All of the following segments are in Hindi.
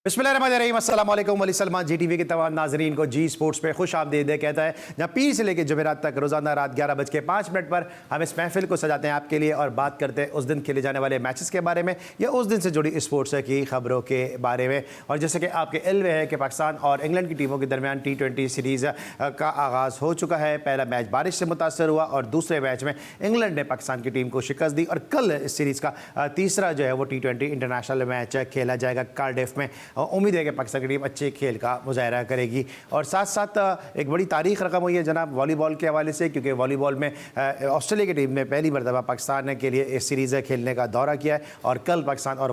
बिस्मिल्लाहिर्रहमानिर्रहीम, अस्सलाम वालेकुम। वली सलमान जी टीवी के तमाम नाजरीन को जी स्पोर्ट्स पे खुश आमदीद कहता है, जहाँ पीर से लेकर जुमेरात तक रोज़ाना रात 11:05 पर हम इस महफिल को सजाते हैं आपके लिए और बात करते हैं उस दिन खेले जाने वाले मैचेस के बारे में या उस दिन से जुड़ी स्पोर्ट्स की खबरों के बारे में। और जैसे कि आपके इल्म है कि पाकिस्तान और इंग्लैंड की टीमों के दरमियान T20 सीरीज़ का आगाज़ हो चुका है। पहला मैच बारिश से मुतासर हुआ और दूसरे मैच में इंग्लैंड ने पाकिस्तान की टीम को शिकस्त दी और कल इस सीरीज़ का तीसरा जो है वो T20 इंटरनेशनल मैच खेला जाएगा कार्डिफ में। उम्मीद है कि पाकिस्तान की टीम अच्छे खेल का मुजाहरा करेगी। और साथ साथ एक बड़ी तारीख रकम हुई है जनाब वॉलीबॉल के हवाले से, क्योंकि वॉलीबॉल में ऑस्ट्रेलिया की टीम ने पहली मरतबा पाकिस्तान के लिए इस सीरीज़ खेलने का दौरा किया है और कल पाकिस्तान और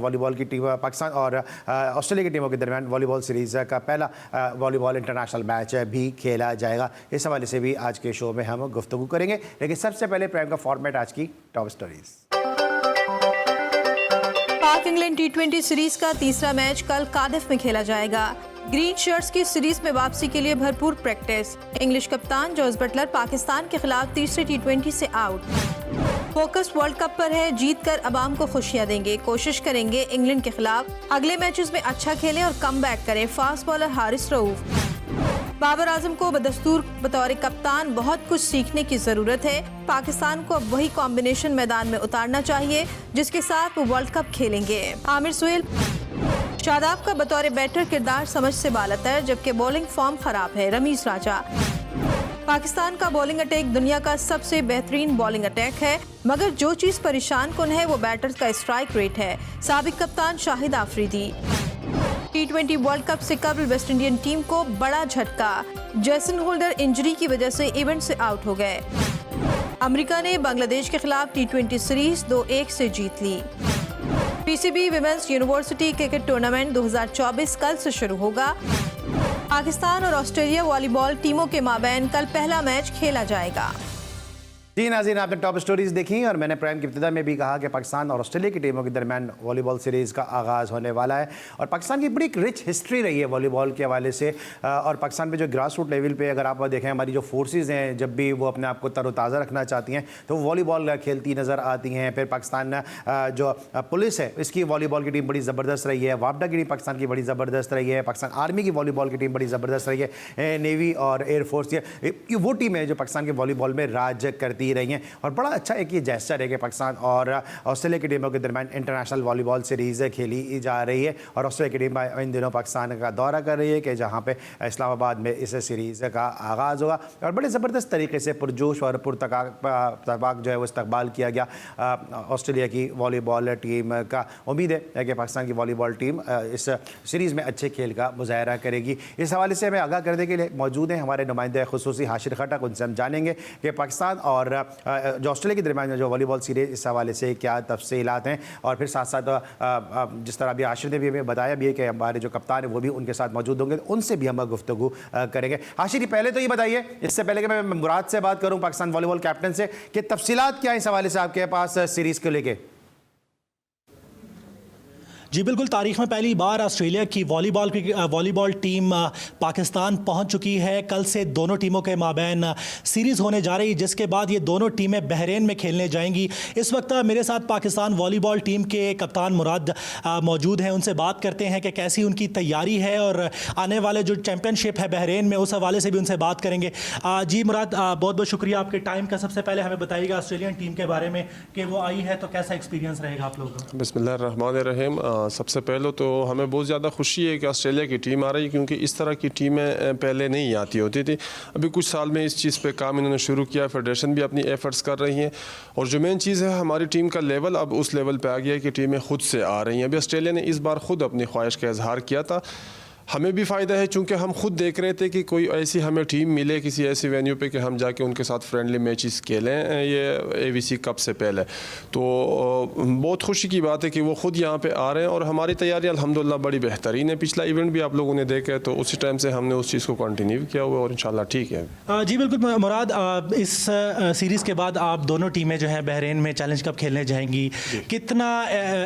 पाकिस्तान और ऑस्ट्रेलिया की टीमों के दरमियान वॉलीबॉल सीरीज़ का पहला वॉलीबॉल इंटरनेशनल मैच भी खेला जाएगा। इस हवाले से भी आज के शो में हम गुफ्तगू करेंगे, लेकिन सबसे पहले प्राइम का फॉर्मेट आज की टॉप स्टोरीज। पाक इंग्लैंड T20 सीरीज का तीसरा मैच कल कार्डिफ में खेला जाएगा। ग्रीन शर्ट्स की सीरीज में वापसी के लिए भरपूर प्रैक्टिस। इंग्लिश कप्तान जॉस बटलर पाकिस्तान के खिलाफ तीसरे T20 से आउट। फोकस वर्ल्ड कप पर है, जीत कर अवाम को खुशियां देंगे, कोशिश करेंगे इंग्लैंड के खिलाफ अगले मैचेस में अच्छा खेलें और कम बैक करें, फास्ट बॉलर हारिस रऊफ। बाबर आजम को बदस्तूर बतौर कप्तान बहुत कुछ सीखने की जरूरत है। पाकिस्तान को अब वही कॉम्बिनेशन मैदान में उतारना चाहिए जिसके साथ वो वर्ल्ड कप खेलेंगे। आमिर सुहेल। शादाब का बतौर बैटर किरदार समझ से बालतर, जबकि बॉलिंग फॉर्म खराब है। रमीज राजा। पाकिस्तान का बॉलिंग अटैक दुनिया का सबसे बेहतरीन बॉलिंग अटैक है, मगर जो चीज परेशान कुन है वो बैटर्स का स्ट्राइक रेट है। साबिक कप्तान Shahid Afridi. T20 world cup से कबल वेस्ट इंडियन टीम को बड़ा झटका, जेसन होल्डर इंजरी की वजह से इवेंट से आउट हो गए। अमेरिका ने बांग्लादेश के खिलाफ T20 सीरीज 2-1 से जीत ली। PCB women's university cricket tournament 2024 कल से शुरू होगा। पाकिस्तान और ऑस्ट्रेलिया वॉलीबॉल टीमों के माबैन कल पहला मैच खेला जाएगा। जी नाज़रीन, आपने टॉप स्टोरीज देखी और मैंने प्राइम की इब्तिदा में भी कहा कि पाकिस्तान और ऑस्ट्रेलिया की टीमों के दरमियान वॉलीबॉल सीरीज़ का आगाज़ होने वाला है और पाकिस्तान की बड़ी रिच हिस्ट्री रही है वॉलीबॉल के हवाले से। और पाकिस्तान पे जो ग्रास रूट लेवल पे अगर आप देखें, हमारी जो फोर्सेस हैं जब भी वो अपने आप को तरोताज़ा रखना चाहती हैं तो वॉलीबॉल खेलती नज़र आती हैं। फिर पाकिस्तान जो पुलिस है इसकी वॉलीबॉल की टीम बड़ी ज़बरदस्त रही है। वापडा की टीम पाकिस्तान की बड़ी ज़बरदस्त रही है। पाकिस्तान आर्मी की वॉलीबॉल की टीम बड़ी ज़बरदस्त रही है। नेवी और एयरफोर्स ये वो टीम है जो पाकिस्तान के वॉलीबॉल में राज करती रही हैं और बड़ा अच्छा एक ये जेस्चर है कि पाकिस्तान और ऑस्ट्रेलिया की टीमों के दरमियान इंटरनेशनल वॉलीबॉल सीरीज़ खेली जा रही है और ऑस्ट्रेलिया की टीम इन दिनों पाकिस्तान का दौरा कर रही है कि जहां पे इस्लामाबाद में इस सीरीज़ का आगाज़ होगा और बड़े ज़बरदस्त तरीके से पुरजोश और पुरतकाक जो है वो इस्तकबाल किया गया ऑस्ट्रेलिया की वॉलीबॉल टीम का। उम्मीद है कि पाकिस्तान की वॉलीबॉल टीम इस सीरीज़ में अच्छे खेल का मुजाहरा करेगी। इस हवाले से हमें आगाह करने के लिए मौजूद हैं हमारे नुमाइंदे खुसूसी हाशिर खटक। उनसे हम जानेंगे कि पाकिस्तान और जो ऑस्ट्रेलिया के दरमियान जो वॉलीबॉल सीरीज इस हवाले से क्या तफसीलात हैं और फिर साथ साथ जिस तरह अभी आशिर ने भी हमें बताया भी है कि हमारे जो कप्तान है वो भी उनके साथ मौजूद होंगे, उनसे भी हम गुफ्तगू करेंगे। आशिर पहले तो ये बताइए, इससे पहले कि मैं मुराद से बात करूं पाकिस्तान वॉलीबॉल कैप्टन से, कि तफसीलात क्या इस हवाले से आपके पास सीरीज़ को लेके? जी बिल्कुल, तारीख में पहली बार ऑस्ट्रेलिया की वॉलीबॉल टीम पाकिस्तान पहुंच चुकी है। कल से दोनों टीमों के माबैन सीरीज़ होने जा रही, जिसके बाद ये दोनों टीमें बहरीन में खेलने जाएंगी। इस वक्त मेरे साथ पाकिस्तान वॉलीबॉल टीम के कप्तान मुराद मौजूद हैं। उनसे बात करते हैं कि कैसी उनकी तैयारी है और आने वाले जो चैम्पियनशिप है बहरीन में उस हवाले से भी उनसे बात करेंगे। जी मुराद, बहुत बहुत शुक्रिया आपके टाइम का। सबसे पहले हमें बताइएगा ऑस्ट्रेलियन टीम के बारे में कि वो आई है तो कैसा एक्सपीरियंस रहेगा आप लोगों का? बिस्मिल्लाहिर्रहमानिर्रहीम। सबसे पहले तो हमें बहुत ज़्यादा खुशी है कि ऑस्ट्रेलिया की टीम आ रही है, क्योंकि इस तरह की टीमें पहले नहीं आती होती थी। अभी कुछ साल में इस चीज़ पे काम इन्होंने शुरू किया, फेडरेशन भी अपनी एफर्ट्स कर रही हैं और जो मेन चीज़ है हमारी टीम का लेवल अब उस लेवल पे आ गया है कि टीमें खुद से आ रही हैं। अभी ऑस्ट्रेलिया ने इस बार खुद अपनी ख्वाहिश का इजहार किया था। हमें भी फ़ायदा है चूँकि हम खुद देख रहे थे कि कोई ऐसी हमें टीम मिले किसी ऐसी वेन्यू पे कि हम जाके उनके साथ फ्रेंडली मैचेस खेलें ये AVC कप से पहले। तो बहुत खुशी की बात है कि वो खुद यहाँ पे आ रहे हैं और हमारी तैयारी अल्हम्दुलिल्लाह बड़ी बेहतरीन है। पिछला इवेंट भी आप लोगों ने देखा है तो उसी टाइम से हमने उस चीज़ को कंटिन्यू किया हुआ और इंशाल्लाह ठीक है। जी बिल्कुल मुराद, इस सीरीज़ के बाद आप दोनों टीमें जो हैं बहरीन में चैलेंज कप खेलने जाएंगी। कितना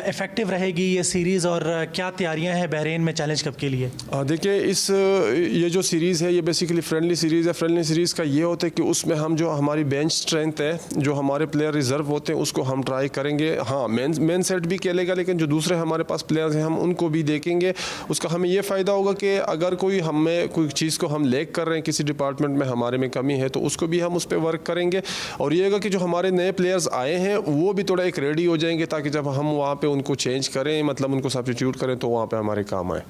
इफेक्टिव रहेगी ये सीरीज़ और क्या तैयारियाँ हैं बहरीन में चैलेंज कप के लिए? देखिए ये जो सीरीज़ है ये बेसिकली फ्रेंडली सीरीज़ है। फ्रेंडली सीरीज़ का ये होता है कि उसमें हम जो हमारी बेंच स्ट्रेंथ है, जो हमारे प्लेयर रिजर्व होते हैं, उसको हम ट्राई करेंगे। हाँ, मेन सेट भी खेलेगा, लेकिन जो दूसरे हमारे पास प्लेयर्स हैं हम उनको भी देखेंगे। उसका हमें ये फ़ायदा होगा कि अगर कोई चीज़ को हम लैक कर रहे हैं, किसी डिपार्टमेंट में हमारे में कमी है, तो उसको भी हम उस पर वर्क करेंगे। और ये होगा कि जो हमारे नए प्लेयर्स आए हैं वो भी थोड़ा एक रेडी हो जाएंगे, ताकि जब हम वहाँ पर उनको चेंज करें, मतलब उनको सब्स्टिट्यूट करें, तो वहाँ पर हमारे काम आए।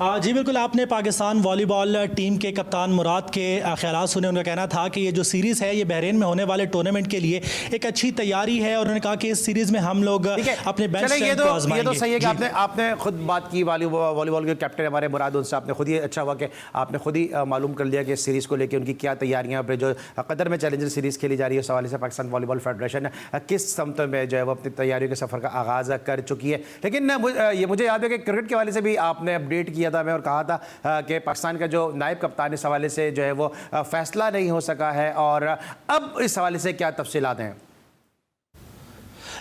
जी बिल्कुल, आपने पाकिस्तान वॉलीबॉल टीम के कप्तान मुराद के ख़यालात सुने। उनका कहना था कि ये जो सीरीज़ है ये बहरीन में होने वाले टूर्नामेंट के लिए एक अच्छी तैयारी है, और उन्होंने कहा कि इस सीरीज़ में हम लोग अपने बेंच स्ट्रेंथ को आजमाएंगे। ये तो सही है कि आपने खुद बात की वॉलीबॉल के कैप्टन हमारे मुराद, उनसे आपने खुद ही अच्छा हुआ कि आपने खुद ही मालूम कर लिया कि इस सीरीज़ को लेकर उनकी क्या तैयारियाँ, पर जो कतर में चैलेंजर सीरीज़ खेली जा रही है उस हवाले से पाकिस्तान वॉलीबॉल फेडरेशन किस समत में जो है वो अपनी तैयारियों के सफ़र का आगाज़ कर चुकी है। लेकिन ये मुझे याद है कि क्रिकेट के हवाले से भी आपने अपडेट किया था मैं, और कहा था कि पाकिस्तान का जो नायब कप्तान इस हवाले से जो है वो फैसला नहीं हो सका है, और अब इस हवाले से क्या तफसीलात हैं?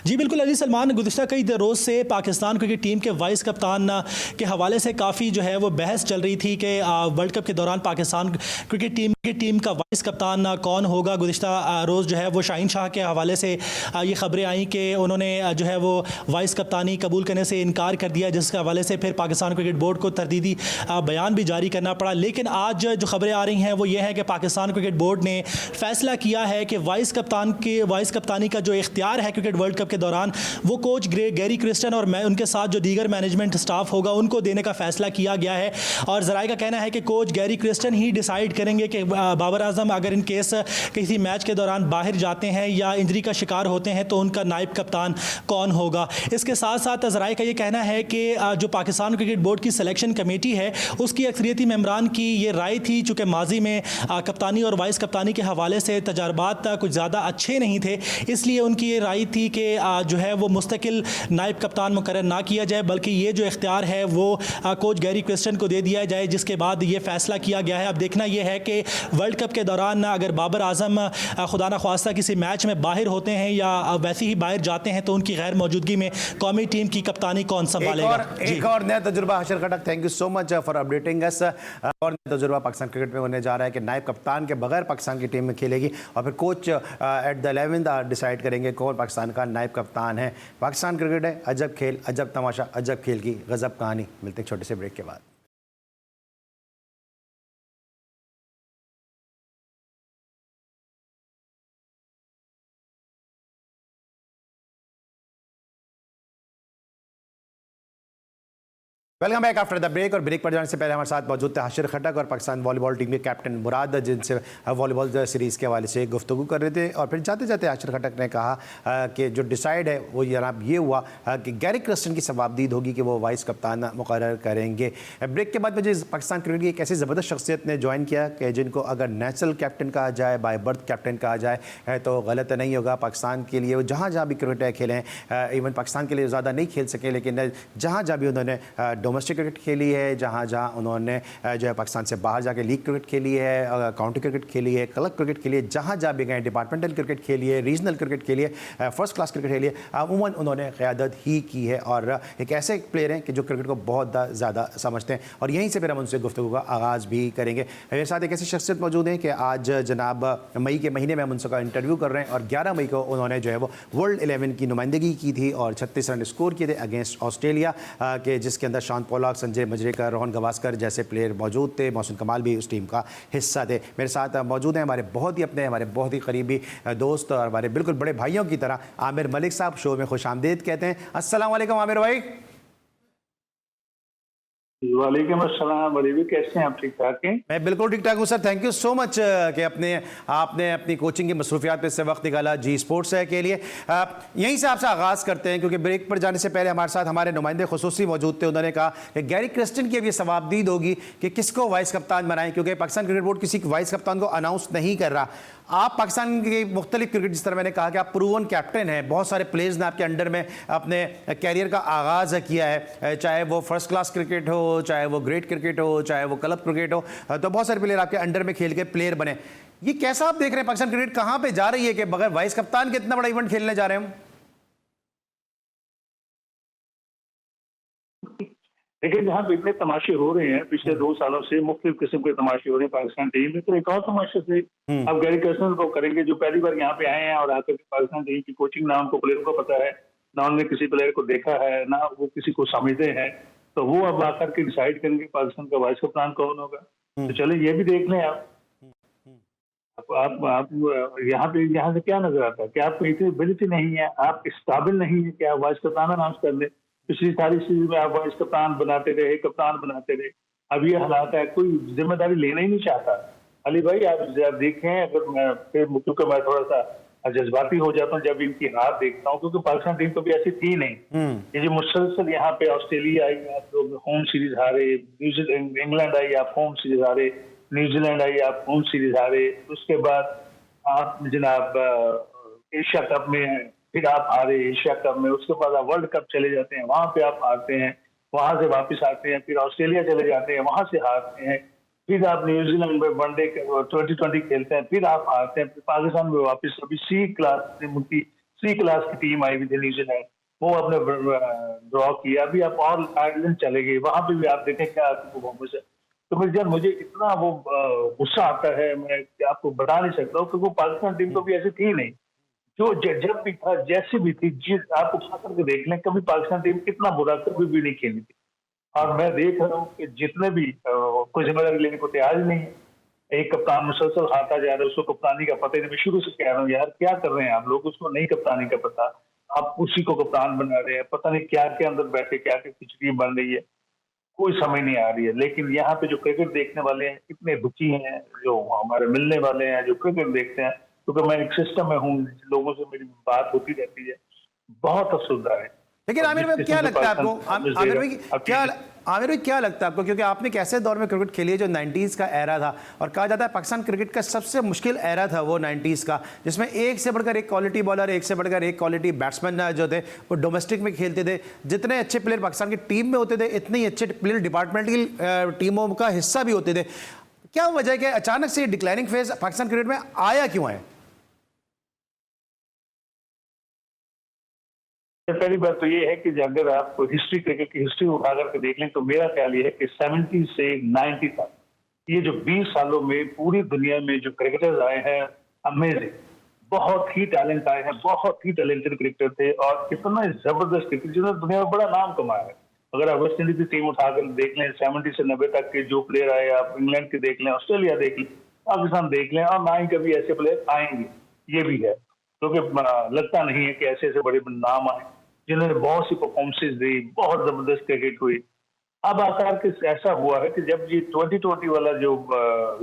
जी बिल्कुल अली सलमान, गुज़िश्ता कई रोज़ से पाकिस्तान क्रिकेट टीम के वाइस कप्तान के हवाले से काफ़ी जो है वो बहस चल रही थी कि वर्ल्ड कप के दौरान पाकिस्तान क्रिकेट टीम का वाइस कप्तान कौन होगा। गुज़िश्ता रोज़ जो है वो शाहीन शाह के हवाले से ये ख़बरें आई कि उन्होंने जो है वो वाइस कप्तानी कबूल करने से इनकार कर दिया, जिसके हवाले से फिर पाकिस्तान क्रिकेट बोर्ड को तरदीदी बयान भी जारी करना पड़ा। लेकिन आज जो खबरें आ रही हैं वो ये है कि पाकिस्तान क्रिकेट बोर्ड ने फ़ैसला किया है कि वाइस कप्तानी का जो इख्तियार है क्रिकेट वर्ल्ड कप के दौरान वो कोच गैरी क्रिस्टन और उनके साथ जो दीगर मैनेजमेंट स्टाफ होगा उनको देने का फैसला किया गया है। और ज़राए का कहना है कि कोच गैरी क्रिस्टन ही डिसाइड करेंगे कि बाबर आजम अगर इन केस किसी मैच के दौरान बाहर जाते हैं या इंजरी का शिकार होते हैं तो उनका नायब कप्तान कौन होगा। इसके साथ साथ ज़राए का ये कहना है कि जो पाकिस्तान क्रिकेट बोर्ड की सिलेक्शन कमेटी है उसकी अक्सरियती मेंबरान की ये राय थी, चूँकि माजी में कप्तानी और वाइस कप्तानी के हवाले से तजर्बात कुछ ज़्यादा अच्छे नहीं थे, इसलिए उनकी ये राय थी कि जो है वो मुस्तकिल नायब कप्तान मुकर्रर ना किया जाए, बल्कि ये जो इख्तियार है वो कोच गैरी क्रिस्टन को दे दिया जाए, जिसके बाद ये फैसला किया गया है। अब देखना ये है कि वर्ल्ड कप के दौरान अगर बाबर आजम खुदा न ख्वास्ता किसी मैच में बाहर होते हैं या वैसे ही बाहर जाते हैं तो उनकी गैर मौजूदगी में कौमी टीम की कप्तानी कौन संभालेगा। एक और नया तजुर्बा हशर खटक, thank you so much for updating us. और नया तजुर्बा पाकिस्तान क्रिकेट में होने जा रहा है कि नायब कप्तान के बगैर पाकिस्तान की टीम में खेलेगी, और फिर coach at the 11th decide करेंगे कौन पाकिस्तान का नायब कप्तान है। पाकिस्तान क्रिकेट है अजब खेल, अजब तमाशा, अजब खेल की गजब कहानी। मिलते हैं छोटे से ब्रेक के बाद। Welcome back after the break. और ब्रेक पर जाने से पहले हमारे साथ मौजूद थे हाशिर खटक और पाकिस्तान वॉलीबॉल टीम के कैप्टन मुराद, जिनसे वॉलीबॉल सीरीज़ के हवाले से गुफ्तगू कर रहे थे। और फिर जाते जाते हाशिर खटक ने कहा कि जो डिसाइड है वो जनाब ये हुआ कि गैरी क्रिस्टन की सवाबदीद होगी कि वो वाइस कप्तान मुकर्रर करेंगे। ब्रेक के बाद मुझे पाकिस्तान क्रिकेट की एक ऐसी ज़बरदस्त शख्सियत ने ज्वाइन किया कि जिनको अगर नेचुरल कैप्टन कहा जाए, बाय बर्थ कैप्टन कहा जाए तो गलत नहीं होगा। पाकिस्तान के लिए वो जहाँ जहाँ भी क्रिकेट खेले, इवन पाकिस्तान के लिए ज़्यादा नहीं खेल सके, लेकिन जहाँ जहाँ भी उन्होंने डोमेस्टिक क्रिकेट खेली है, जहाँ जहाँ उन्होंने जो है पाकिस्तान से बाहर जाके लीग क्रिकेट खेली है, काउंटी क्रिकेट खेली है, क्लब क्रिकेट खेली है, जहाँ जहाँ भी गए डिपार्टमेंटल क्रिकेट खेली है, रीजनल क्रिकेट खेली है, फर्स्ट क्लास क्रिकेट खेली है, अमूमन उन्होंने क़यादत ही की है। और एक ऐसे प्लेयर हैं कि जो क्रिकेट को बहुत ज़्यादा समझते हैं। और यहीं से फिर हम उनसे गुफ्तगू का आगाज़ भी करेंगे। मेरे साथ एक ऐसी शख्सियत मौजूद है कि आज जनाब मई के महीने में हम उनका इंटरव्यू कर रहे हैं, और 11 मई को उन्होंने जो है वो वर्ल्ड 11 की नुमाइंदगी की थी और 36 रन स्कोर किए थे अगेंस्ट ऑस्ट्रेलिया के, जिसके अंदर शान पोलाक, संजय मजरेकर, रोहन गवास्कर जैसे प्लेयर मौजूद थे। मोहसिन कमाल भी उस टीम का हिस्सा थे। मेरे साथ मौजूद हैं हमारे बहुत ही करीबी दोस्त और हमारे बिल्कुल बड़े भाइयों की तरह आमिर मलिक साहब। शो में खुश आमदीद कहते हैं। अस्सलाम वालेकुम आमिर भाई। वालेकुम अस्सलाम, बड़ी कैसे हैं आप? ठीक ठाक हैं? मैं बिल्कुल ठीक ठाक हूँ sir. Thank you so much कि आपने अपनी कोचिंग की मसरूफियात पे से वक्त निकाला जी स्पोर्ट्स के लिए। यहीं से आपसे आगाज़ करते हैं, क्योंकि ब्रेक पर जाने से पहले हमारे साथ हमारे नुमाइंदे खुसूसी मौजूद थे। उन्होंने कहा कि गैरी क्रिस्टन की अब ये सवाबदीद होगी कि किसको वाइस कप्तान बनाएं, क्योंकि पाकिस्तान क्रिकेट बोर्ड किसी वाइस कप्तान को अनाउंस नहीं कर रहा। आप पाकिस्तान के मुख्तलिफ क्रिकेट, जिस तरह मैंने कहा कि आप प्रूवन कैप्टन हैं, बहुत सारे प्लेयर्स ने आपके अंडर में अपने कैरियर का आगाज़ किया है, चाहे वो फर्स्ट क्लास क्रिकेट हो, चाहे वो ग्रेट क्रिकेट हो, चाहे वो क्लब क्रिकेट हो, तो बहुत सारे प्लेयर आपके अंडर में खेल के प्लेयर बने। ये कैसा आप देख रहे हैं पाकिस्तान क्रिकेट कहाँ पे जा रही है कि बगैर वाइस कप्तान के इतना बड़ा इवेंट खेलने जा रहे हैं हम? लेकिन जहाँ पे इतने तमाशे हो रहे हैं पिछले 2 सालों से, मुख्तलिफ किस्म के तमाशे हो रहे हैं पाकिस्तान टीम में, तो एक और तमाशे से अब गैरी कर्स्टन को करेंगे, जो पहली बार यहाँ पे आए हैं और आकर के पाकिस्तान टीम की कोचिंग ना उनको प्लेयर को पता है, ना उन्होंने किसी प्लेयर को देखा है, ना वो किसी को समझते हैं, तो वो अब आकर के डिसाइड करेंगे पाकिस्तान का वाइस कप्तान कौन होगा। तो चले ये भी देख लें आप यहाँ से क्या नजर आता है कि आपको इतनी एबिलिटी नहीं है, आप इस काबिल नहीं है कि आप वाइस कप्तान अनाउंस कर लें। पिछली सारी सीरीज में आप वाइस कप्तान बनाते रहे, कप्तान बनाते रहे। अब ये हालात है, कोई जिम्मेदारी लेना ही नहीं चाहता। अली भाई आप देखें, अगर मैं फिर क्योंकि मैं थोड़ा सा जज्बाती हो जाता हूँ जब इनकी हार देखता हूँ, क्योंकि पाकिस्तान टीम कभी ऐसी थी नहीं। ये जो मुसलसल यहाँ पे ऑस्ट्रेलिया आई, आप लोग होम सीरीज हारे, इंग्लैंड आई, आप होम सीरीज हारे, न्यूजीलैंड आई, आप होम सीरीज हारे, उसके बाद आप जनाब एशिया कप में फिर आप हारे एशिया कप में, उसके बाद आप वर्ल्ड कप चले जाते हैं, वहां पे आप हारते हैं, वहां से वापस आते हैं, फिर ऑस्ट्रेलिया चले जाते हैं, वहां से हारते हैं, फिर आप न्यूजीलैंड में वनडे 2020 खेलते हैं, फिर आप हारते हैं, फिर पाकिस्तान में वापस अभी सी क्लास की टीम आई हुई थी न्यूजीलैंड, वो आपने ड्रॉ किया। अभी आप और आयरलैंड चले गए, वहां पे भी आप देखें क्या आपकी परफॉर्मेंस है। तो मुझे इतना वो गुस्सा आता है, मैं आपको बता नहीं सकता हूँ, क्योंकि पाकिस्तान टीम तो भी ऐसी थी नहीं, जो जब भी था जैसी भी थी, जिस आप उठा करके देख लें, कभी पाकिस्तान टीम कितना बुरा कभी भी नहीं खेली थी। और मैं देख रहा हूँ कि जितने भी कोई जिम्मेदारी लेने को तैयार ही नहीं है, एक कप्तान मुसलसल हारता जा रहा है, उसको कप्तानी का पता ही नहीं। मैं शुरू से कह रहा हूँ यार क्या कर रहे हैं आप लोग, उसको नहीं कप्तानी का पता, आप उसी को कप्तान बना रहे हैं, पता नहीं क्या के अंदर बैठे क्या क्या खिचड़ी बन रही है, कोई समझ नहीं आ रही है। लेकिन यहाँ पे जो क्रिकेट देखने वाले हैं इतने दुखी हैं, जो हमारे मिलने वाले हैं, जो क्रिकेट देखते हैं, क्योंकि मैं एक सिस्टम में हूँ, लोगों से मेरी बात होती रहती है, बहुत अफसोसदार है। लेकिन आमिर भाई क्या लगता है आपको, आमिर भाई क्या लगता है आपको, क्योंकि आपने एक ऐसे दौर में क्रिकेट खेली है जो 90s का एरा था, और कहा जाता है पाकिस्तान क्रिकेट का सबसे मुश्किल एरा था वो 90s का, जिसमें एक से बढ़कर एक क्वालिटी बॉलर, एक से बढ़कर एक क्वालिटी बैट्समैन जो थे वो डोमेस्टिक में खेलते थे। जितने अच्छे प्लेयर पाकिस्तान की टीम में होते थे, इतने ही अच्छे प्लेयर डिपार्टमेंटल टीमों का हिस्सा भी होते थे। क्या वजह है कि अचानक से डिक्लाइनिंग फेज पाकिस्तान क्रिकेट में आया क्यों है? पहली बात तो ये है कि अगर आप हिस्ट्री, क्रिकेट की हिस्ट्री उठा करके देख लें, तो मेरा ख्याल ये है कि 70 से 90 तक ये जो 20 सालों में पूरी दुनिया में जो क्रिकेटर्स आए हैं, अमेजिंग, बहुत ही टैलेंट आए हैं, बहुत ही टैलेंटेड क्रिकेटर थे, और कितना जबरदस्त क्रिकेट जिन्होंने दुनिया में बड़ा नाम कमाया है। अगर आप वेस्ट इंडीज की टीम उठाकर देख लें, 70 से 90 तक के जो प्लेयर आए, आप इंग्लैंड के देख लें, ऑस्ट्रेलिया देख लें, पाकिस्तान देख लें, और ना ही कभी ऐसे प्लेयर आएंगे, ये भी है, क्योंकि लगता नहीं है कि ऐसे ऐसे बड़े नाम आए जिन्होंने बहुत सी परफॉर्मेंसेज दी, बहुत जबरदस्त क्रिकेट हुई। अब आकर के ऐसा हुआ है कि जब ये 2020 वाला जो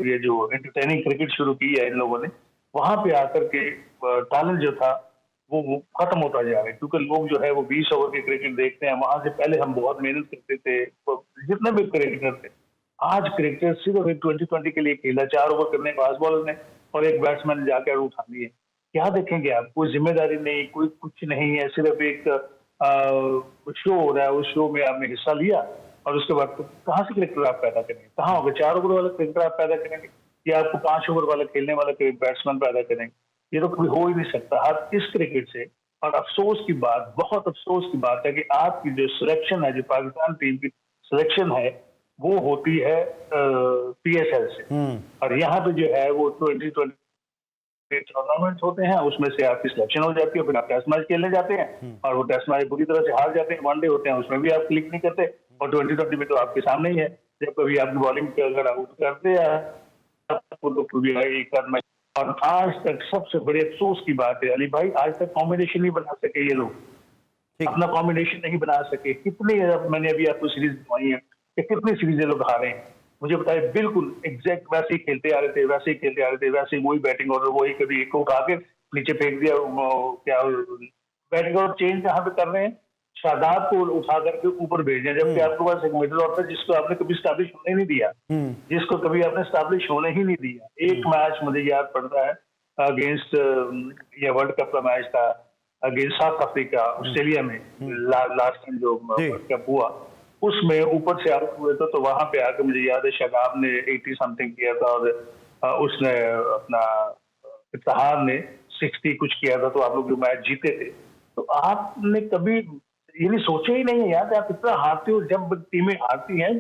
ये जो एंटरटेनिंग क्रिकेट शुरू की है इन लोगों ने, वहां पे आकर के टैलेंट जो था वो खत्म होता जा रहा है, क्योंकि लोग जो है वो 20 ओवर के क्रिकेट देखते हैं। वहां से पहले हम बहुत मेहनत करते थे, जितने भी क्रिकेटर थे, आज क्रिकेटर सिर्फ 2020 के लिए खेला, 4 ओवर करने फास्ट बॉलर ने और एक बैट्समैन ने जाकर उठा लिए। क्या देखेंगे आप, कोई जिम्मेदारी नहीं, कोई कुछ नहीं है, सिर्फ एक शो हो रहा है, उस शो में आपने हिस्सा लिया और उसके बाद कहाँ से क्रिकेटर आप पैदा करेंगे, कहाँ होगा 4 ओवर वाला क्रिकेटर आप पैदा करेंगे, या आपको 5 ओवर वाला खेलने वाला बैट्समैन पैदा करेंगे? ये तो कभी हो ही नहीं सकता। आप इस क्रिकेट से, और अफसोस की बात, बहुत अफसोस की बात है कि आपकी जो सिलेक्शन है, जो पाकिस्तान टीम की सिलेक्शन है, वो होती है PSL से, और यहाँ पे जो है वो 2020 टूर्नामेंट होते हैं, उसमें से आपकी सिलेक्शन हो जाती है, फिर आप टेस्ट मैच खेलने जाते हैं और वो टेस्ट मैच बुरी तरह से हार जाते हैं। वनडे होते हैं, उसमें भी आप क्लिक नहीं करते, और 2020 में तो आपके सामने ही है, जब कभी आपकी बॉलिंग अगर आउट करते हैं तो कभी एक मैच। और आज तक सबसे बड़े अफसोस की बात है अली भाई, आज तक कॉम्बिनेशन नहीं बना सके ये लोग, अपना कॉम्बिनेशन नहीं बना सके। कितने, मैंने अभी आपको सीरीज दिखाई है कि कितनी सीरीज लोग हारे हैं, मुझे बताए, बिल्कुल एग्जैक्ट वैसे ही खेलते आ रहे थे, वैसे ही खेलते आ रहे थे, वैसे ही वही बैटिंग ऑर्डर, वही कभी एक को उठा के नीचे फेंक दिया, क्या बैटिंग ऑर्डर चेंज कहाँ पे कर रहे हैं, शादाब को उठा करके ऊपर भेज दिया, जबकि आपके पास एक मिडिल ऑर्डर जिसको आपने कभी स्टैब्लिश होने नहीं दिया, जिसको कभी आपने स्टैब्लिश होने ही नहीं दिया। एक मैच मुझे याद पड़ता है अगेंस्ट, ये वर्ल्ड कप का मैच था अगेंस्ट साउथ अफ्रीका, ऑस्ट्रेलिया में लास्ट टाइम जो वर्ल्ड कप हुआ, उसमें ऊपर से आउट हुए थे, तो वहां पे आकर मुझे याद है शादाब ने 80 समथिंग किया था, और उसने अपना इफ्तिहार ने 60 कुछ किया था, तो आप लोग जो मैच जीते थे। तो आपने कभी ये नहीं सोचे ही नहीं है यार, आप इतना हारते हो। जब टीमें हारती हैं,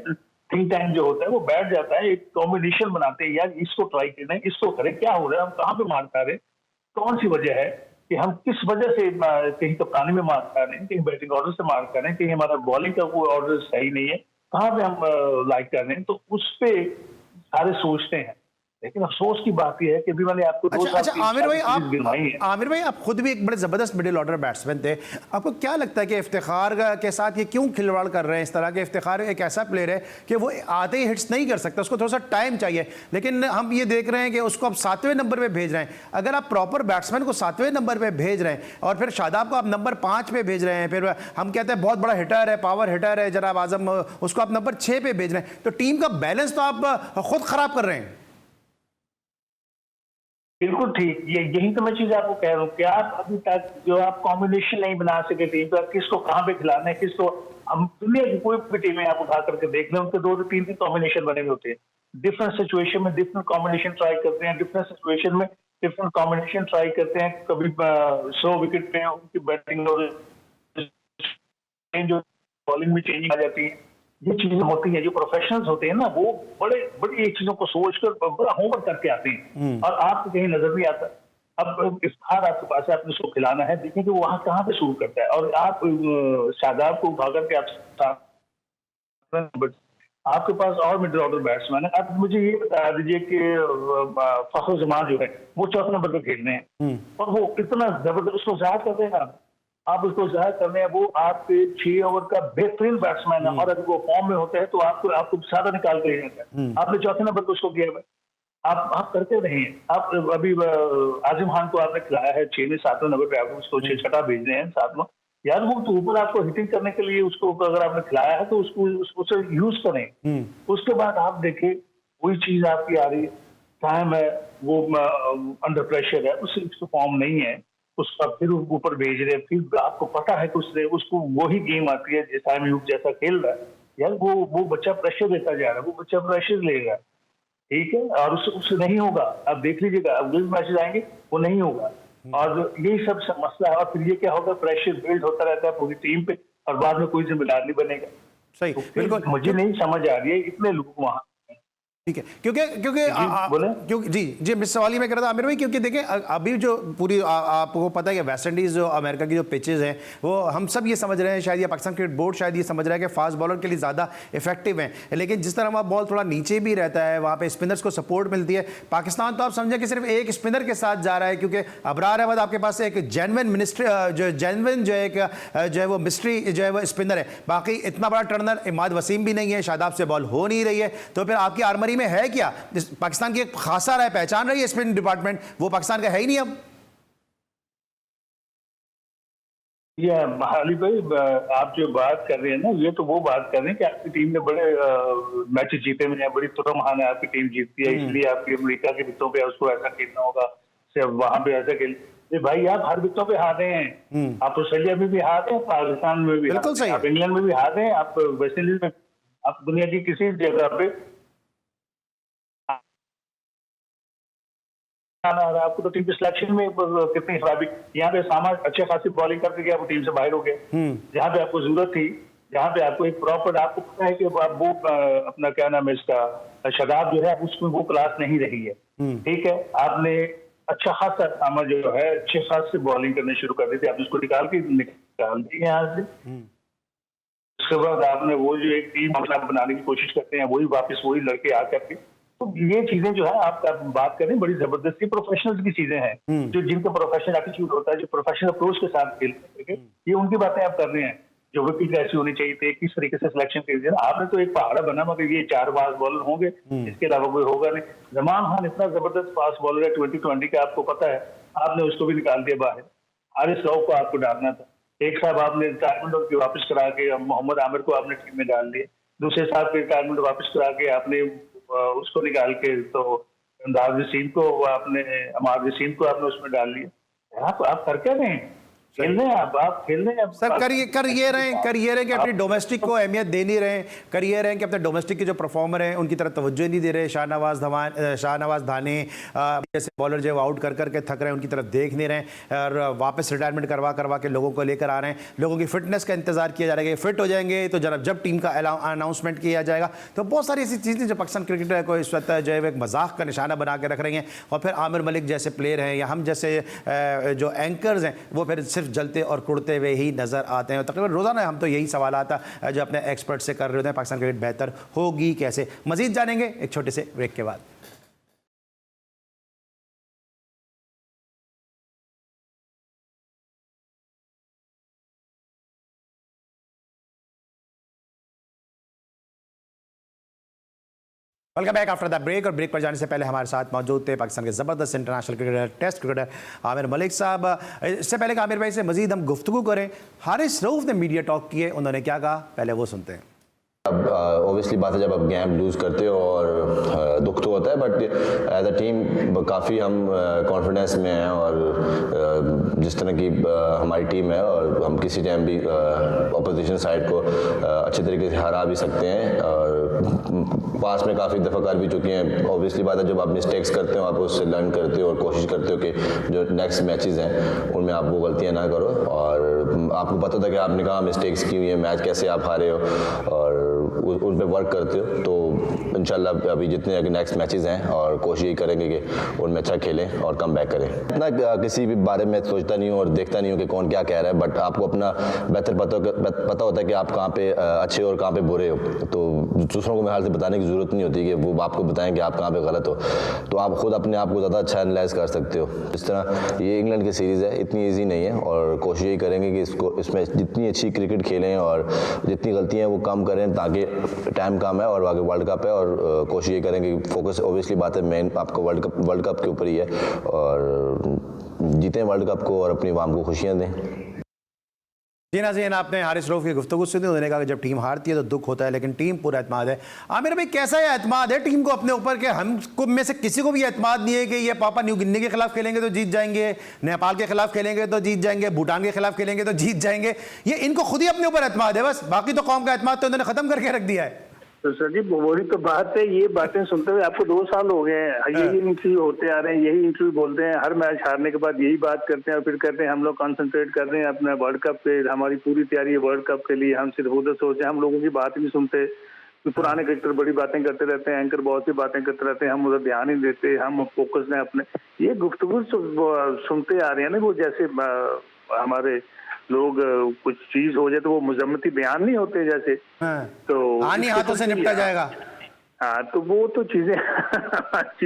थिंक टैंक जो होता है वो बैठ जाता है, एक कॉम्बिनेशन बनाते हैं, यार इसको ट्राई करना है, इसको करें, क्या हो रहा है, हम कहाँ पे मार खा रहे हैं, कौन सी वजह है कि हम किस वजह से कहीं कप्तानी में मार खा रहे हैं, कहीं बैटिंग ऑर्डर से मार खा रहे हैं, कहीं हमारा बॉलिंग का कोई ऑर्डर सही नहीं है, कहाँ पे हम लाइक कर रहे हैं, तो उस पे सारे सोचते हैं। लेकिन अफसोस की बात यह है कि अभी मैंने आपको अच्छा आमिर भाई, गिनवाई है। आमिर भाई आप खुद भी एक बड़े ज़बरदस्त मिडिल ऑर्डर बैट्समैन थे, आपको क्या लगता है कि इफ्तिखार के साथ ये क्यों खिलवाड़ कर रहे हैं इस तरह के? इफ्तिखार एक ऐसा प्लेयर है कि वो आते ही हिट्स नहीं कर सकता, उसको थोड़ा सा टाइम चाहिए, लेकिन हम ये देख रहे हैं कि उसको आप 7वें नंबर पे भेज रहे हैं। अगर आप प्रॉपर बैट्समैन को 7वें नंबर पे भेज रहे हैं और फिर शादाब को आप नंबर 5 पे भेज रहे हैं, फिर हम कहते हैं बहुत बड़ा हिटर है, पावर हिटर है जनाब आजम, उसको आप नंबर 6 पे भेज रहे हैं, तो टीम का बैलेंस तो आप खुद खराब कर रहे हैं। बिल्कुल ठीक, ये यही तो मैं चीज आपको कह रहा हूँ कि आप अभी तक जो आप कॉम्बिनेशन नहीं बना सके टीम का, किसको कहाँ पे खिलाना है, किसको, हम दुनिया की कोई भी टीम है आप उठा करके देख लें, उनके 2 से 3 कॉम्बिनेशन बने हुए होते हैं। डिफरेंट सिचुएशन में डिफरेंट कॉम्बिनेशन ट्राई करते हैं, डिफरेंट सिचुएशन में डिफरेंट कॉम्बिनेशन ट्राई करते हैं। कभी 100 विकेट पे उनकी बैटिंग जो बॉलिंग में चेंजिंग आ जाती है, ये चीजें होती हैं। जो प्रोफेशनल्स होते हैं ना, वो बड़े बड़ी एक चीजों को सोचकर बड़ा होमवर्क करके आते हैं और आपको कहीं नजर नहीं आता। अब इफ्तिखार आपके पास है, आपने उसको खिलाना है, देखें कि वो वहां कहाँ पे शुरू करता है। और आप शादाब को उठा करके आपके पास और मिडिल ऑर्डर बैट्समैन है। आप मुझे ये बता दीजिए कि फखर जमान जो है वो 4 नंबर पर खेलने हैं और वो इतना जबरदस्त, उसको जाहिर कर देगा, आप उसको जाहिर करने हैं, वो आपके 6 ओवर का बेहतरीन बैट्समैन है और अगर वो फॉर्म में होता है तो आपको सादा निकाल के लेना है। आपने 4थे नंबर पर उसको किया है, आप करते रहे हैं। आप अभी आजिम खान को आपने खिलाया है 6 में, 7वें नंबर पे आप उसको 6 भेज रहे हैं 7 में, यार वो तो ऊपर आपको हिटिंग करने के लिए उसको अगर आपने खिलाया है तो उसको यूज करें। उसके बाद आप देखें वही चीज आपकी आ रही है, टाइम है, वो अंडर प्रेशर है, उसको फॉर्म नहीं है, उसका फिर ऊपर भेज रहे, फिर आपको पता है कि उसको वही गेम आती है जैसा जैसा खेल रहा है, यार वो बच्चा प्रेशर देता जा रहा है, वो बच्चा प्रेशर लेगा, ठीक है, और उससे नहीं होगा। आप देख लीजिएगा, अब मैचेज आएंगे वो नहीं होगा और यही सब मसला है। और फिर ये क्या होगा, प्रेशर बिल्ड होता रहता है पूरी टीम पे और बाद में कोई जिम्मेदार नहीं बनेगा। सही, तो बिल्कुल मुझे नहीं समझ आ रही है इतने लोग वहां, ठीक है, क्योंकि जी मिस सवाल मैं कर रहा था आमिर भाई, क्योंकि देखें अभी जो पूरी आपको पता है कि वेस्ट इंडीज़ जो अमेरिका की जो पिचेस हैं वो हम सब ये समझ रहे हैं, शायद ये पाकिस्तान क्रिकेट बोर्ड शायद ये समझ रहा है कि फास्ट बॉलर के लिए ज़्यादा इफेक्टिव हैं, लेकिन जिस तरह वहाँ बॉल थोड़ा नीचे भी रहता है, वहाँ पे स्पिनर्स को सपोर्ट मिलती है। पाकिस्तान तो आप समझें कि सिर्फ एक स्पिनर के साथ जा रहा है, क्योंकि अबरार अहमद आपके पास एक जेन्युइन जो है वो मिस्ट्री जो है वो स्पिनर है, बाकी इतना बड़ा टर्नर इमाद वसीम भी नहीं है, शादाब से बॉल हो नहीं रही है, तो फिर आपकी आर्मरी में है क्या? पाकिस्तान की एक खासा रहा है, पहचान रही है स्पिन डिपार्टमेंट, वो पाकिस्तान का है ही नहीं अब। ये महाली भाई, आप जो बात कर रहे हैं ना, ये तो वो बात कर रहे हैं कि आपकी टीम ने बड़े मैच जीते हुए हैं, बड़ी तुरमहान है आपकी टीम जीतती है, इसलिए आपकी अमेरिका के विकेटों पे उसको ऐसा खेलना होगा, सिर्फ वहां पे ऐसा खेल। भाई आप हर विकेटों पे हारे हैं, आप ऑस्ट्रेलिया में भी हारे हैं, पाकिस्तान में भी हारे हैं, आप इंग्लैंड में भी हारे हैं, आप वेस्ट इंडीज में, आप दुनिया की किसी जगह पे आपको तो टीम के सिलेक्शन में कितनी खराबी, यहाँ पे सामान अच्छे खासी बॉलिंग करके गया, वो टीम से बाहर हो गया। जहाँ पे आपको जरूरत थी, जहाँ पे आपको एक प्रॉपर, आपको पता है कि वो अपना क्या नाम है इसका, शादाब जो है उसमें वो क्लास नहीं रही है, ठीक है, आपने अच्छा खासा सामान जो है अच्छे खास से बॉलिंग करने शुरू कर दी थी, आप उसको निकाल दी यहाँ से। उसके बाद आपने वो जो एक टीम बनाने की कोशिश करते हैं, वही वापस वही लड़के आकर के, तो ये चीजें जो है आप बात करें बड़ी जबरदस्ती प्रोफेशनल्स की चीजें हैं, जो जिनका प्रोफेशनल एटीट्यूड होता है, जो प्रोफेशनल अप्रोच के साथ खेलते हैं, ये उनकी बातें आप कर रहे हैं। जो विकेट ऐसी होनी चाहिए थी, किस तरीके से सिलेक्शन कीजिए, आपने तो एक पहाड़ा बना, मगर ये 4 फास्ट बॉलर होंगे, इसके अलावा कोई होगा नहीं। जमान खान इतना जबरदस्त फास्ट बॉलर है 2020 का, आपको पता है, आपने उसको भी निकाल दिया बाहर। हारिस राव को आपको डालना था, एक साहब आपने रिटायरमेंट वापस करा के मोहम्मद आमिर को आपने टीम में डाल दिया, दूसरे साहब के रिटायरमेंट वापस करा के आपने उसको निकाल के तो अमाद वसीम को आपने उसमें डाल लिया। आप कर क्या रहे हैं? खेल रहे हैं आप खेल रहे हैं सर कर ये रहे कि अपनी डोमेस्टिक को अहमियत दे नहीं रहे, कर ये रहे कि अपने डोमेस्टिक के जो परफॉर्मर हैं उनकी तरफ तवज्जो नहीं दे रहे। शाहनवाज धाने जैसे बॉलर जो आउट कर करके थक रहे हैं उनकी तरफ देख नहीं रहे और वापस रिटायरमेंट करवा के लोगों को लेकर आ रहे हैं। लोगों की फिटनेस का इंतजार किया जा रहा है कि फिट हो जाएंगे तो जब टीम का अनाउंसमेंट किया जाएगा। तो बहुत सारी ऐसी चीज़ें जो पाकिस्तान क्रिकेटर को इस वक्त जो है एक मजाक का निशाना बना के रख रही हैं। और फिर आमिर मलिक जैसे प्लेयर हैं या हम जैसे जो एंकर्स हैं वो फिर सिर्फ जलते और कुड़ते हुए ही नजर आते हैं। तकरीबन रोजाना हम तो यही सवाल आता जो अपने एक्सपर्ट से कर रहे होते हैं, पाकिस्तान क्रिकेट बेहतर होगी कैसे। मजीद जानेंगे एक छोटे से ब्रेक के बाद। Welcome back after the break. और ब्रेक पर जाने से पहले हमारे साथ मौजूद थे पाकिस्तान के ज़बरदस्त international cricketer, test cricketer Aamir Malik साहब। इससे पहले कि आमिर भाई से मजीद हम गुफ्तगू करें, हारिस रऊफ ने मीडिया टॉक किए, उन्होंने क्या कहा पहले वो सुनते हैं। अब ऑब्वियसली बात है जब आप गेम लूज़ करते हो और दुख तो होता है, बट एज अ टीम काफ़ी हम कॉन्फिडेंस में हैं और जिस तरह की हमारी टीम है और हम किसी टाइम भी अपोजिशन साइड को अच्छे तरीके से हरा भी सकते हैं और पास में काफ़ी दफ़ा कर भी चुके हैं। ऑब्वियसली बात है जब आप मिस्टेक्स करते हो आप उससे लर्न करते हो और कोशिश करते हो कि जो नेक्स्ट मैचेस हैं उनमें आप वो गलतियाँ ना करो। और आपको पता था कि आपने कहाँ मिस्टेक्स की हुई है, मैच कैसे आप हारे हो और उन पर वर्क करते हो। तो इंशाल्लाह अभी जितने नेक्स्ट मैचेस हैं और कोशिश यही करेंगे कि उनमें अच्छा खेलें और कम बैक करें। इतना किसी भी बारे में सोचता नहीं हूँ और देखता नहीं हूँ कि कौन क्या कह रहा है, बट आपको अपना बेहतर पता होता है कि आप कहाँ पे अच्छे हो और कहाँ पे बुरे हो। तो दूसरों को मेरे हाल से बताने की ज़रूरत नहीं होती कि वो आपको बताएं कि आप कहाँ पे गलत हो। तो आप खुद अपने आप को ज़्यादा अच्छा एनालाइज कर सकते हो। इस तरह ये इंग्लैंड की सीरीज़ है, इतनी ईजी नहीं है और कोशिश यही करेंगे कि इसमें जितनी अच्छी क्रिकेट खेलें और जितनी गलतियाँ वो कम करें ताकि टाइम कम है और आगे वर्ल्ड कप है। और कोशिश ये करेंगे फोकस ऑब्वियसली बात है मेन आपको वर्ल्ड कप के ऊपर ही है और जीतें वर्ल्ड कप को और अपनी वाम को खुशियाँ दें। जी नाज़रीन, आपने हारिस रऊफ की गुफ्तगू सुनी, उन्होंने कहा कि जब टीम हारती है तो दुख होता है लेकिन टीम पूरा एतमाद है। आमिर भाई कैसा है एतमाद है टीम को अपने ऊपर के हमको में से किसी को भी एतमाद नहीं है कि ये पापा न्यू गिनी के खिलाफ खेलेंगे तो जीत जाएंगे, नेपाल के खिलाफ खेलेंगे तो जीत जाएंगे, भूटान के खिलाफ खेलेंगे तो जीत जाएंगे। ये इनको खुद ही अपने ऊपर एतमाद है बस, बाकी तो कौम का एतमाद तो इन्होंने खत्म करके रख दिया है। तो सर जी वही तो बात है, ये बातें सुनते हुए आपको 2 साल हो गए हैं, यही इंटरव्यू होते आ रहे हैं, यही इंटरव्यू बोलते हैं, हर मैच हारने के बाद यही बात करते हैं और फिर कहते हैं हम लोग कंसंट्रेट कर रहे हैं अपने वर्ल्ड कप पे, हमारी पूरी तैयारी है वर्ल्ड कप के लिए, हम सिर्फ उधर सोच रहे हैं, हम लोगों की बात नहीं सुनते। पुराने क्रिकेटर बड़ी बातें करते रहते हैं, एंकर बहुत सी बातें करते रहते हैं, हम उधर ध्यान नहीं देते, हम फोकस हैं अपने। ये गुफ्तगू सुनते आ रहे हैं ना, वो जैसे हमारे लोग कुछ चीज हो जाए तो वो मुजम्मती बयान नहीं होते जैसे, तो आनी हाथों से निपटा जाएगा। हाँ तो वो तो चीजें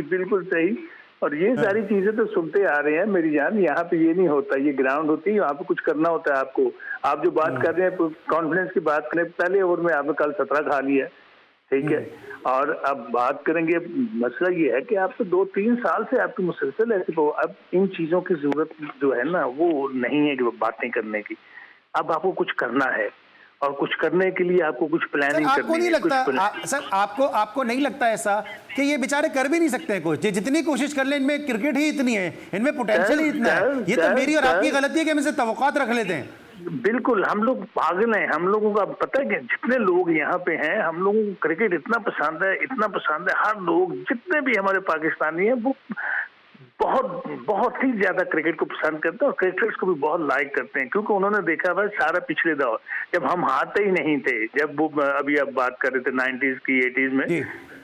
बिल्कुल सही। और ये सारी चीजें तो सुनते आ रहे हैं मेरी जान, यहाँ पे ये नहीं होता, ये ग्राउंड होती है, यहाँ पे कुछ करना होता है आपको। आप जो बात कर रहे हैं कॉन्फिडेंस की बात करें, पहले ओवर में आपने कल 17 खा लिया, ठीक है, और अब बात करेंगे, मसला ये है कि आप तो 2-3 साल से आपकी मुसलसल ऐसे हो, अब इन चीजों की जरूरत जो है ना वो नहीं है कि वो बातें करने की, अब आपको कुछ करना है और कुछ करने के लिए आपको कुछ प्लानिंग करनी है। आपको नहीं लगता सर, आपको नहीं लगता ऐसा कि ये बेचारे कर भी नहीं सकते हैं कुछ, जितनी कोशिश कर ले इनमें क्रिकेट ही इतनी है, इनमें पोटेंशियल ही इतना है। ये तो मेरी और आपकी गलती है कि हम इनसे तवक्कात रख लेते हैं। बिल्कुल, हम लोग पागल हैं, हम लोगों का पता है कि जितने लोग यहाँ पे हैं, हम लोगों को क्रिकेट इतना पसंद है, इतना पसंद है, हर लोग जितने भी हमारे पाकिस्तानी हैं वो बहुत ही ज्यादा क्रिकेट को पसंद करते हैं और क्रिकेटर्स को भी बहुत लाइक करते हैं, क्योंकि उन्होंने देखा हुआ सारा पिछले दौर जब हम हारते ही नहीं थे, जब वो अभी आप बात कर रहे थे 90s की 80s में,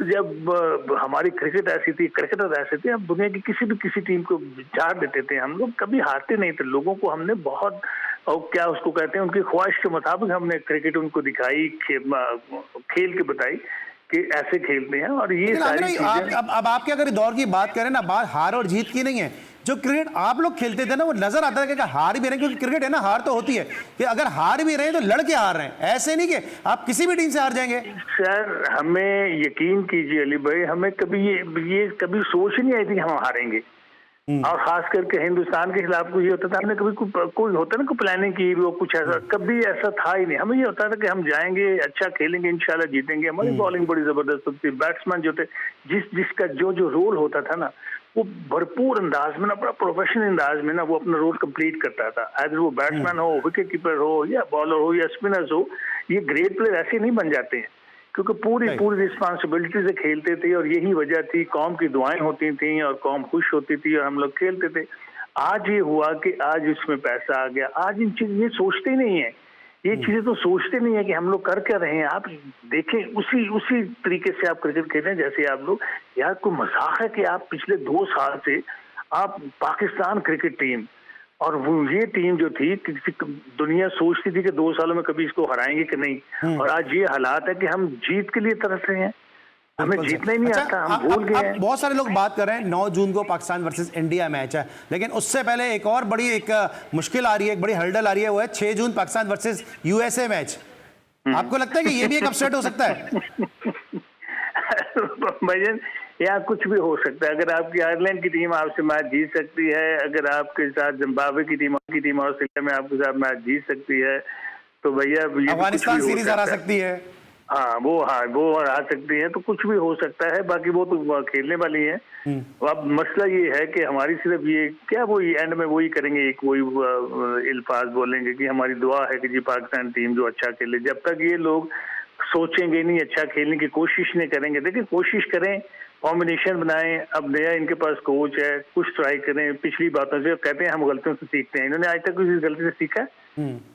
जब हमारी क्रिकेट ऐसी थी, क्रिकेटर ऐसे थे, हम दुनिया की किसी टीम को झाड़ देते थे, हम लोग कभी हारते नहीं थे। लोगों को हमने बहुत, और क्या उसको कहते हैं, उनकी ख्वाहिश के मुताबिक हमने क्रिकेट उनको दिखाई, खेल के बताई कि ऐसे खेलते हैं। और ये सारी चीजें अब आपके अगर दौर की बात करें ना, बात हार और जीत की नहीं है, जो क्रिकेट आप लोग खेलते थे ना वो नजर आता है कि हार भी रहे, क्योंकि क्रिकेट है ना, हार तो होती है कि अगर हार भी रहे तो लड़के हार रहे हैं, ऐसे नहीं कि आप किसी भी टीम से हार जाएंगे। सर हमें यकीन कीजिए अली भाई, हमें कभी ये कभी सोच नहीं आई थी कि हम हारेंगे, और खास करके हिंदुस्तान के खिलाफ को ये होता था, हमने कभी कोई होता ना कोई प्लानिंग की वो कुछ ऐसा कभी ऐसा था ही नहीं। हमें ये होता था कि हम जाएंगे, अच्छा खेलेंगे, इंशाल्लाह जीतेंगे। हमारी बॉलिंग बड़ी जबरदस्त होती थी, बैट्समैन जो थे जिसका जो रोल होता था ना, वो भरपूर अंदाज में ना, बड़ा प्रोफेशनल अंदाज में ना वो अपना रोल कंप्लीट करता था। अगर वो बैट्समैन हो, विकेट कीपर हो, या बॉलर हो, या स्पिनर्स हो, ये ग्रेट प्लेयर ऐसे नहीं बन जाते हैं, क्योंकि पूरी रिस्पॉन्सिबिलिटी से खेलते थे। और यही वजह थी, कौम की दुआएं होती थी और कौम खुश होती थी और हम लोग खेलते थे। आज ये हुआ कि आज इसमें पैसा आ गया, आज इन चीज ये सोचते ही नहीं है, ये चीजें तो सोचते नहीं है कि हम लोग कर क्या रहे हैं। आप देखें उसी तरीके से आप क्रिकेट खेल रहे हैं जैसे आप लोग, यार कोई मजाक है कि आप पिछले 2 साल से आप पाकिस्तान क्रिकेट टीम, और वो ये टीम जो थी दुनिया सोचती थी कि 2 सालों में कभी इसको हराएंगे कि नहीं, और आज ये हालात है कि हम जीत के लिए तरस रहे हैं, हमें जीतना ही नहीं आता, हम भूल गए हैं। बहुत सारे लोग बात कर रहे हैं 9 जून को पाकिस्तान वर्सेस इंडिया मैच है, लेकिन उससे पहले एक और बड़ी मुश्किल आ रही है, एक बड़ी हर्डल आ रही है, वो है 6 जून पाकिस्तान वर्सेस यूएसए मैच। आपको लगता है कि ये भी एक अपसेट हो सकता है? भाईजान, यहाँ कुछ भी हो सकता है। अगर आपकी आयरलैंड की टीम आपसे मैच जीत सकती है, अगर आपके साथ जिम्बाब्वे की टीम ऑस्ट्रेलिया में आपके साथ मैच जीत सकती है, तो भैया अफगानिस्तान सीरीज हरा सकती है। हाँ वो हरा सकती है, तो कुछ भी हो सकता है। बाकी वो तो खेलने वाली है। अब मसला ये है कि हमारी सिर्फ ये क्या, वो एंड में वही करेंगे, एक वही अल्फाज बोलेंगे कि हमारी दुआ है कि जी पाकिस्तान टीम जो अच्छा खेले। जब तक ये लोग सोचेंगे नहीं, अच्छा खेलने की कोशिश नहीं करेंगे, देखिए कोशिश करें, कॉम्बिनेशन बनाएं। अब नया इनके पास कोच है, कुछ ट्राई करें। पिछली बातों से कहते हैं हम गलतियों से सीखते हैं, इन्होंने आज तक किसी गलती से सीखा है?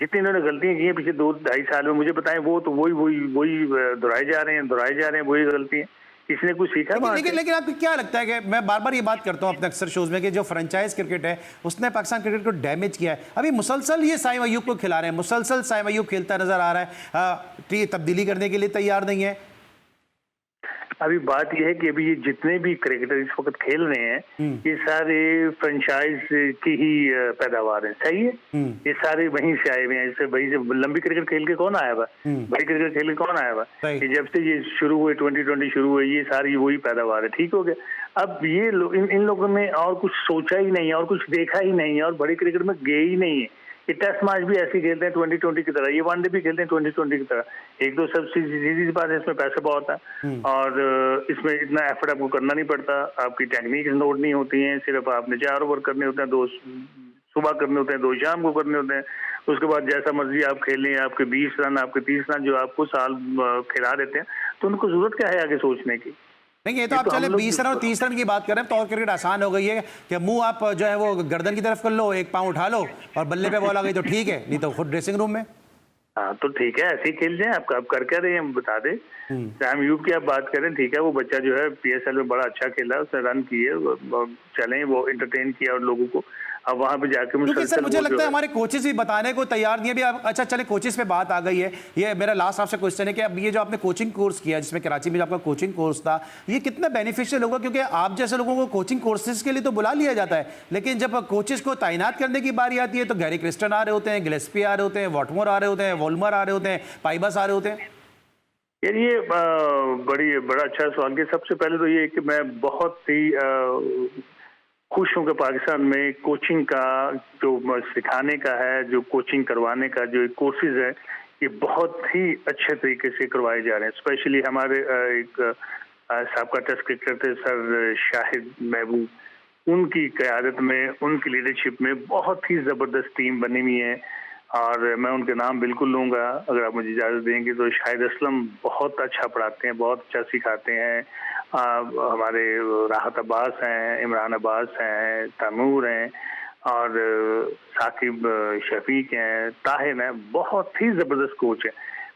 जितनी इन्होंने गलतियां की हैं पिछले 2-2.5 साल में, मुझे बताएं, वो तो वही दोहराए जा रहे हैं वही गलतियां। किसी ने कुछ सीखा? लेकिन आपको क्या लगता है कि मैं बार बार ये बात करता हूँ अपने अक्सर शोज में कि जो फ्रेंचाइज क्रिकेट है उसने पाकिस्तान क्रिकेट को डैमेज किया है। अभी मुसलसल ये साइम अयूब को खिला रहे हैं, मुसलसल साइम अयूब खेलता नजर आ रहा है, तब्दीली करने के लिए तैयार नहीं है। अभी बात यह है कि अभी ये जितने भी क्रिकेटर इस वक्त खेल रहे हैं, ये सारे फ्रेंचाइज की ही पैदावार है। सही है, ये सारे वहीं से आए हुए हैं। इससे वहीं से लंबी क्रिकेट खेल के कौन आया हुआ, बड़ी क्रिकेट खेल के कौन आया हुआ? जब से ये शुरू हुए 2020 शुरू हुए, ये सारी वही पैदावार है। ठीक हो गया। अब ये इन लोगों ने और कुछ सोचा ही नहीं है और कुछ देखा ही नहीं है और बड़ी क्रिकेट में गए ही नहीं है। ये टेस्ट मैच भी ऐसे खेलते हैं 2020 की तरह, ये वनडे भी खेलते हैं 2020 की तरह। एक दो सब सीरीज बात है, इसमें पैसा बहुत है और इसमें इतना एफर्ट आपको करना नहीं पड़ता, आपकी टेक्निक नोट नहीं होती है, सिर्फ आपने 4 ओवर करने होते हैं, 2 सुबह करने होते हैं, 2 शाम को करने होते हैं। उसके बाद जैसा मर्जी आप खेलें, आपके 20 रन आपके 30 रन जो आपको साल खिला देते हैं, तो उनको जरूरत क्या है आगे सोचने की? नहीं, ये तो आप चले 20 रन और 30 रन की बात कर रहे हैं, तो और क्रिकेट आसान हो गई है कि मुंह आप जो है वो गर्दन की तरफ कर लो, एक पाँव उठा लो और बल्ले पे बॉल आ गई तो ठीक है, नहीं तो खुद ड्रेसिंग रूम में। हाँ तो ठीक है, ऐसे ही खेल जाए। आप कर क्या रहे हैं हम बता दें। साइम अयूब की आप बात करें, ठीक है, वो बच्चा जो है PSL में बड़ा अच्छा खेला, उसने रन किए, चले वो एंटरटेन किया और लोगों को। अब वहां पे जाके मुझे लगता है हमारे कोचेस भी बताने को तैयार नहीं है अभी। अच्छा चले, कोचेस पे बात आ गई है, ये मेरा लास्ट आपसे क्वेश्चन है कि अब ये जो आपने कोचिंग कोर्स किया, जिसमें कराची में जो आपका कोचिंग कोर्स था, ये कितना बेनिफिशियल होगा? क्योंकि आप जैसे लोगों को कोचिंग कोर्सेज के लिए तो बुला लिया जाता है, लेकिन जब कोचेस को तैनात करने की बारी आती है तो गैरी क्रिस्टन आ रहे होते हैं, गिलेस्पी आ रहे होते हैं, वॉटमोर आ रहे होते हैं, वॉल्मर आ रहे होते हैं, पाइबस आ रहे होते हैं। यार ये बड़ा अच्छा सवाल है। सबसे पहले तो ये कि मैं बहुत ही खुश हूँ कि पाकिस्तान में कोचिंग का जो सिखाने का है, जो कोचिंग करवाने का जो कोर्सेज है, ये बहुत ही अच्छे तरीके से करवाए जा रहे हैं। स्पेशली हमारे एक साबका टेस्ट क्रिकेटर थे सर शाहिद महबूब, उनकी क़यादत में, उनकी लीडरशिप में बहुत ही ज़बरदस्त टीम बनी हुई है और मैं उनके नाम बिल्कुल लूँगा अगर आप मुझे इजाज़त देंगे। तो शाहिद असलम बहुत अच्छा पढ़ाते हैं, बहुत अच्छा सिखाते हैं। हमारे राहत अब्बास हैं, इमरान अब्बास हैं, तैमूर हैं और साकिब शफीक हैं, ताहिर हैं, बहुत ही ज़बरदस्त कोच हैं।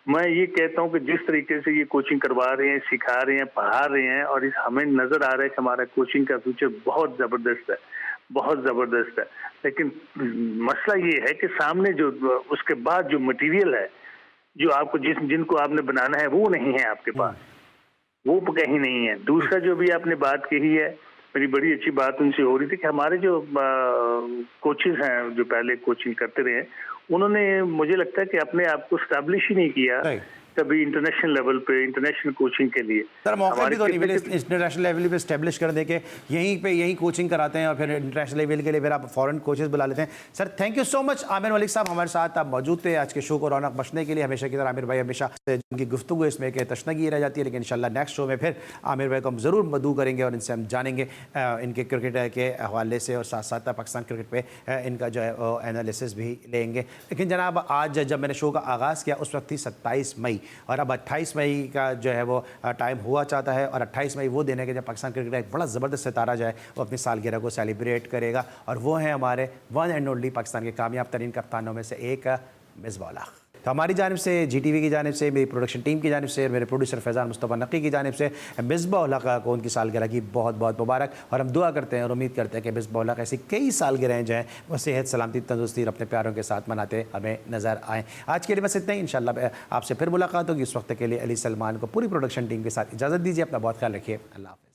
मैं ये कहता हूँ कि जिस तरीके से ये कोचिंग करवा रहे हैं, सिखा रहे हैं, पढ़ा रहे हैं और हमें नज़र आ रहा है कि हमारा कोचिंग का फ्यूचर बहुत ज़बरदस्त है, बहुत ज़बरदस्त है। लेकिन मसला ये है कि सामने जो उसके बाद जो मटेरियल है, जो आपको जिनको आपने बनाना है, वो नहीं है आपके पास, वो कहीं नहीं है। दूसरा जो भी आपने बात कही है, मेरी बड़ी अच्छी बात उनसे हो रही थी कि हमारे जो कोचेज हैं जो पहले कोचिंग करते रहे, उन्होंने मुझे लगता है कि अपने आप को स्टैब्लिश ही नहीं किया कभी इंटरनेशनल लेवल पे इंटरनेशनल कोचिंग के लिए। सर मौका भी तो नहीं मिले कितने- इंटरनेशनल लेवल पे स्टैब्लिश कर दे के यहीं कोचिंग कराते हैं और फिर इंटरनेशनल लेवल के लिए फिर आप फॉरेन कोचेस बुला लेते हैं। Sir thank you so much. Aamir Malik साहब हमारे साथ आप मौजूद थे आज के शो को रौनक बख्शने के लिए। हमेशा की तरह आमिर भाई हमेशा जिनकी गुफ्तगू इसमें कि तशनगी रह जाती है, लेकिन इंशाल्लाह नेक्स्ट शो में फिर आमिर भाई को हम ज़रूर मदू करेंगे और इनसे हम जानेंगे इनके क्रिकेट के हवाले से और साथ साथ पाकिस्तान क्रिकेट पे इनका जो है एनालिसिस भी लेंगे। लेकिन जनाब आज जब मैंने शो का आगाज़ किया उस वक्त थी 27 मई और अब 28 मई का जो है वो टाइम हुआ चाहता है और 28 मई वो दिन है कि जब पाकिस्तान क्रिकेट का एक बड़ा ज़बरदस्त सितारा जो है वो अपनी सालगिरह को सेलिब्रेट करेगा और वो है हमारे वन एंड ओनली पाकिस्तान के कामयाब तरीन कप्तानों में से एक मिसबाह उल हक। तो हमारी जानिब से GTV की जानिब से, मेरी प्रोडक्शन टीम की जानिब से और मेरे प्रोड्यूसर फैज़ान मुस्तफ़ा नक़ी की जानिब से मिसबाह उल हक को उनकी सालगिरह की बहुत बहुत मुबारक। और हम दुआ करते हैं और उम्मीद करते हैं कि मिसबाह उल हक ऐसी कई सालगिरहें जो हैं वो सेहत सलामती तंदुरुस्ती और अपने प्यारों के साथ मनाते हमें नज़र आएँ। आज के लिए बस इतना ही। इंशाल्लाह आपसे फिर मुलाकात होगी। उस वक्त के लिए अली सलमान को पूरी प्रोडक्शन टीम के साथ इजाज़त दीजिए। अपना बहुत ख्याल रखिए। अल्लाह हाफ़िज़।